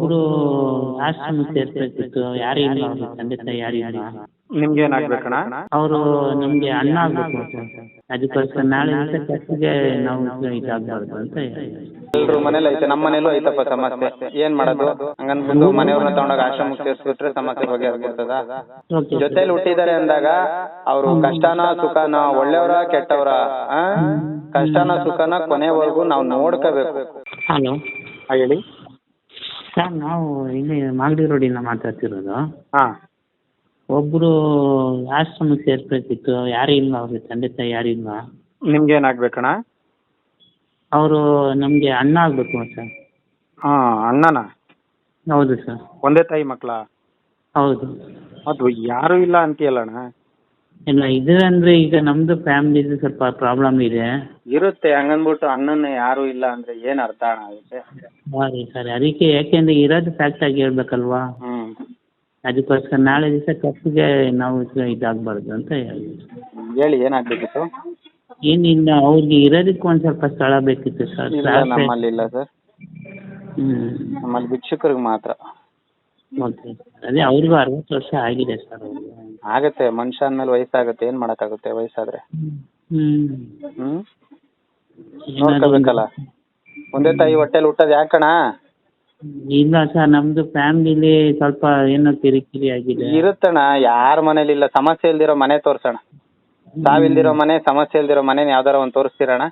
ಒಬ್ಬರು ಆಶ್ರಮಕ್ಕೆ ಸೇರ್ಬೇಕಿತ್ತು, ಯಾರು ಇಲ್ಲ, ಅವ್ರ ತಂದೆ ತಾಯಿ ಯಾರು ಇಲ್ಲ. ನಿಮ್ಗೆ ಏನಾಗ್ಬೇಕಣ್ಣ? ಅವರು ನಮಗೆ ಅಣ್ಣ ಆಗ್ಬೇಕು ಸರ್. ಅದಕ್ಕೋಸ್ಕರ ನಾಳೆ ದಿವಸ ಖರ್ಚಿಗೆ ನಾವು ಇದಾಗಬಾರ್ದು ಅಂತ ಎಲ್ರು ಮನೇಲಿ ಐತೆ, ನಮ್ಮ ಮನೇಲೂ ಐತಪ್ಪ ಸಮಸ್ಯೆ. ಏನ್ ಮಾಡೋದು? ಹಂಗನ್ಬಿಟ್ಟು ಮನೆಯವ್ರನ್ನ ತಗೊಂಡೋಗ ಆಶ್ರಮಕ್ಕೆ ಸೇರಿಸ್ಬಿಟ್ರೆ ಸಮಸ್ಯೆ ಬಗೆಹರಿಬಿಡ್ತದ? ಓಕೆ. ಜೊತೆಲಿ ಹುಟ್ಟಿದ್ದಾರೆ ಅಂದಾಗ ಅವರು ಕಷ್ಟನ ಸುಖನ, ಒಳ್ಳೆಯವರ ಕೆಟ್ಟವರ, ಕಷ್ಟನ ಸುಖನ ಕೊನೆವರೆಗೂ ನಾವು ನೋಡ್ಕೋಬೇಕು. ಹಲೋ ಹೇಳಿ ಸರ್, ನಾವು ಇಲ್ಲಿ ಮಾಗಡಿ ರೋಡಿಂದ ಮಾತಾಡ್ತಿರೋದು. ಹಾ. ಒಬ್ಬರು ಆಶ್ರಮಕ್ಕೆ ಸೇರ್ಬೇಕಿತ್ತು, ಯಾರು ಇಲ್ಲ, ಅವ್ರಿಗೆ ತಂದೆ ತಾಯಿ ಯಾರು ಇಲ್ಲ. ನಿಮ್ಗೆ ಏನಾಗ್ಬೇಕಣ್ಣ? ಅವರು ನಮಗೆ ಅಣ್ಣ ಆಗ್ಬೇಕು ಸರ್. ಹಾ, ಅಣ್ಣನ? ಹೌದು ಸರ್. ಒಂದೇ ತಾಯಿ ಮಕ್ಳ? ಹೌದು. ಅದು ಯಾರು ಇಲ್ಲ ಅಂತೀಯಲ್ಲಣ್ಣ? ಇಲ್ಲ, ಇದೆ ಅಂದ್ರೆ ಈಗ ನಮ್ದು ಫ್ಯಾಮಿಲಿದು ಸ್ವಲ್ಪ ಪ್ರಾಬ್ಲಮ್ ಇದೆ. ಇರುತ್ತೆ, ಹಂಗನ್ಬಿಟ್ಟು ಅಣ್ಣನ ಯಾರು ಇಲ್ಲ ಅಂದ್ರೆ ಏನ್ ಅರ್ಥ ಅಣ್ಣ ಅದಕ್ಕೆ? ಸರಿ ಸರಿ, ಅದಕ್ಕೆ ಯಾಕೆಂದ್ರೆ ಇರೋದು ಫ್ಯಾಕ್ಟ್ ಆಗಿ ಹೇಳ್ಬೇಕಲ್ವಾ. ಅದಕ್ಕೋಸ್ಕರ ನಾಳೆ ದಿವಸ ಖರ್ಚಿಗೆ ನಾವು ಇದಾಗಬಾರ್ದು ಅಂತ ಹೇಳಿ. ಹೇಳಿ ಏನಾಗಬೇಕಿತ್ತು? ಏನಿಲ್ಲ, ಅವ್ರಿಗೆ ಇರೋದಕ್ಕೆ ಒಂದು ಸ್ವಲ್ಪ ಸ್ಥಳ ಬೇಕಿತ್ತು ಸರ್. ನಮ್ಮಲ್ಲಿ ಇಲ್ಲ ಸರ್. ನಮ್ಮಲ್ಲಿ ಭಿಕ್ಷುಕರಿಗೆ ಮಾತ್ರ. ಓಕೆ, ಅದೇ ಅವ್ರಿಗೂ 60 ವರ್ಷ ಆಗಿದೆ ಸರ್. ಆಗತ್ತೆ, ಮನುಷ್ಯ ಅಂದ್ಮೇಲೆ ವಯಸ್ಸಾಗತ್ತೆ, ಏನ್ ಮಾಡಕ್ಕಾಗುತ್ತೆ ವಯಸ್ಸಾದ್ರೆ. ನೋಡ್ಕೋಬೇಕಲ್ಲ. ಒಂದೇ ತಾಯಿ ಹೊಟ್ಟೆಲಿ ಹುಟ್ಟೋದು ಯಾಕಣ? ಇಲ್ಲ ಸರ್, ನಮ್ದು ಫ್ಯಾಮಿಲಿ ಸ್ವಲ್ಪ ಏನೋ ಕಿರಿಕಿರಿ ಆಗಿದೆ. ಇರುತ್ತಣ್ಣ, ಯಾರ ಮನೇಲಿ ಇಲ್ಲ? ಸಮಸ್ಯೆ ಇಲ್ದಿರೋ ಮನೆ ತೋರ್ಸೋಣ. ಸಾವಿಲ್ದಿರೋ ಮನೆ, ಸಮಸ್ಯೆ ಇಲ್ದಿರೋ ಮನೆ ಯಾವ್ದಾರ ಒಂದು ತೋರಿಸ್ತೀರಣ್ಣ?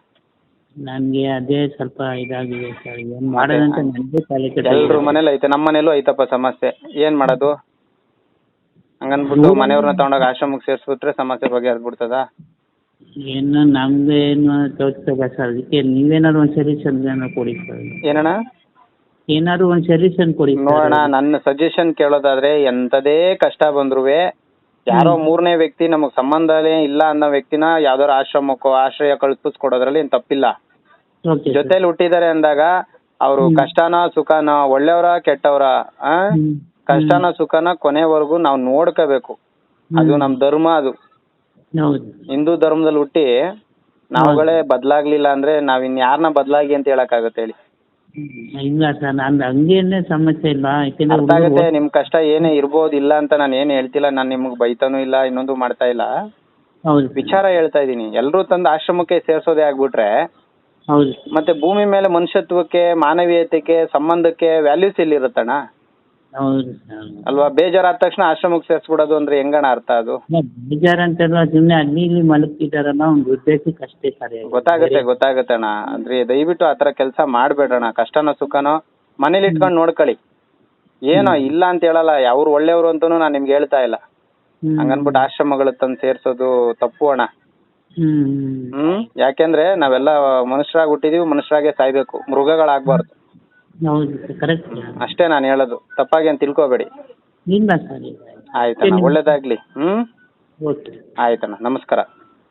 ನನಗೆ ಅದೇ ಸ್ವಲ್ಪ ಇದಾಗಿದೆ ಸರ್. ಏನು ಮಾಡೋದಂತ ನನಗೆ ತಲೆ ಕೆಟ್ಟಿದೆ. ಎಲ್ರು ಮನೇಲಿ ಐತೆ, ನಮ್ಮ ಮನೇಲೂ ಐತಪ್ಪ ಸಮಸ್ಯೆ. ಏನ್ ಮಾಡೋದು? ಹಂಗನ್ಬಿಟ್ಟು ಮನೆಯವ್ರನ್ನ ತಗೊಂಡೋಗ ಆಶ್ರಮಕ್ಕೆ ಸೇರಿಸ್ಬಿಟ್ರೆ ಸಮಸ್ಯೆ ಬಗೆಹರಿದ್ಬಿಡ್ತದ? ಏನು ನಮ್ದು ಏನು ತೋರಿಸ್ಬೇಕು ಸರ್. ಅದಕ್ಕೆ ನೀವೇನಾದ್ರು ಒಂದು ಸಜೆಷನ್ ಕೊಡಿ ಸರ್. ಏನಣ್ಣ? ಏನಾದ್ರು ಒಂದು ಸಜೆಷನ್ ಕೊಡಿ ನೋಡೋಣ. ನನ್ನ ಸಜೆಷನ್ ಕೇಳೋದಾದ್ರೆ, ಎಂತದೇ ಕಷ್ಟ ಬಂದ್ರು ಯಾರೋ ಮೂರನೇ ವ್ಯಕ್ತಿ ನಮಗ್ ಸಂಬಂಧನೇ ಇಲ್ಲ ಅನ್ನೋ ವ್ಯಕ್ತಿನ ಯಾವ್ದಾರು ಆಶ್ರಮಕ್ಕೋ ಆಶ್ರಯ ಕಲ್ಪಿಸ್ಕೊಡೋದ್ರಲ್ಲಿ ಏನ್ ತಪ್ಪಿಲ್ಲ. ಜೊತೆಲಿ ಹುಟ್ಟಿದ್ದಾರೆ ಅಂದಾಗ ಅವರು ಕಷ್ಟನ ಸುಖನ, ಒಳ್ಳೆಯವರ ಕೆಟ್ಟವರ, ಕಷ್ಟನ ಸುಖನ ಕೊನೆವರೆಗೂ ನಾವು ನೋಡ್ಕೋಬೇಕು. ಅದು ನಮ್ ಧರ್ಮ. ಅದು ಹಿಂದೂ ಧರ್ಮದಲ್ಲಿ ಹುಟ್ಟಿ ನಾವುಗಳೇ ಬದಲಾಗ್ಲಿಲ್ಲ ಅಂದ್ರೆ ನಾವ್ ಇನ್ಯಾರನ್ನ ಬದಲಾಗಿ ಅಂತ ಹೇಳಕ್ಕಾಗತ್ತೆ ಹೇಳಿ? ಇಲ್ಲ ಸರ್, ನಾನು ಹಂಗೇನೆ ಸಮಸ್ಯೆ ಇಲ್ಲ. ಅರ್ಥ ಆಗುತ್ತೆ, ನಿಮ್ ಕಷ್ಟ ಏನೇ ಇರ್ಬೋದು, ಇಲ್ಲ ಅಂತ ನಾನು ಏನ್ ಹೇಳ್ತಿಲ್ಲ. ನಾನು ನಿಮ್ಗೆ ಬೈತಾನೂ ಇಲ್ಲ, ಇನ್ನೊಂದು ಮಾಡ್ತಾ ಇಲ್ಲ. ವಿಚಾರ ಹೇಳ್ತಾ ಇದೀನಿ. ಎಲ್ರೂ ತಂದು ಆಶ್ರಮಕ್ಕೆ ಸೇರ್ಸೋದೇ ಆಗ್ಬಿಟ್ರೆ ಮತ್ತೆ ಭೂಮಿ ಮೇಲೆ ಮನುಷ್ಯತ್ವಕ್ಕೆ, ಮಾನವೀಯತೆಗೆ, ಸಂಬಂಧಕ್ಕೆ ವ್ಯಾಲ್ಯೂಸ್ ಎಲ್ಲಿರುತ್ತಣ್ಣ? ಅಲ್ವಾ? ಬೇಜಾರಾದ ತಕ್ಷಣ ಆಶ್ರಮಕ್ಕೆ ಸೇರ್ಸ್ಬಿಡೋದು ಅಂದ್ರೆ ಹೆಂಗಣ ಅರ್ಥ ಅದು? ಬೇಜಾರಂತಲ್ಲ, ಸುಮ್ಮನೆ ಅಲ್ಲಿ ಇಲ್ಲಿ ಮಲಗ್ತಿದಾರಲ್ಲ, ಒಂದು ಉದ್ದೇಶಕ್ಕೆ ಅಷ್ಟೇ ಸರ್. ಗೊತ್ತಾಗತ್ತೆ ಅಣ್ಣ. ಅಂದ್ರೆ ದಯವಿಟ್ಟು ಆತರ ಕೆಲಸ ಮಾಡ್ಬೇಡಣ್ಣ. ಕಷ್ಟನೋ ಸುಖನೋ ಮನೇಲಿ ಇಟ್ಕೊಂಡು ನೋಡ್ಕೊಳ್ಳಿ. ಏನೋ ಇಲ್ಲ ಅಂತ ಹೇಳಲ್ಲ, ಅವ್ರು ಒಳ್ಳೆಯವರು ಅಂತಾನು ನಾನು ನಿಮ್ಗೆ ಹೇಳ್ತಾ ಇಲ್ಲ. ಹಂಗನ್ಬಿಟ್ಟು ಆಶ್ರಮಗಳು ತಂದು ಸೇರ್ಸೋದು ತಪ್ಪು ಅಣ್ಣ. ಯಾಕೆಂದ್ರೆ ನಾವೆಲ್ಲ ಮನುಷ್ಯರಾಗಿ ಹುಟ್ಟಿದೀವಿ, ಮನುಷ್ಯರಾಗೆ ಸಾಯ್ಬೇಕು, ಮೃಗಗಳಾಗ್ಬಾರ್ದು. ಅಷ್ಟೇ ನಾನು ಹೇಳೋದು. ತಪ್ಪಾಗಿ ಅಂತ ತಿಳ್ಕೊಬೇಡಿ. ಇಲ್ಲ ಸರ್. ಆಯ್ತಣ್ಣ, ಒಳ್ಳೇದಾಗ್ಲಿ. ಆಯ್ತಣ್ಣ, ನಮಸ್ಕಾರ.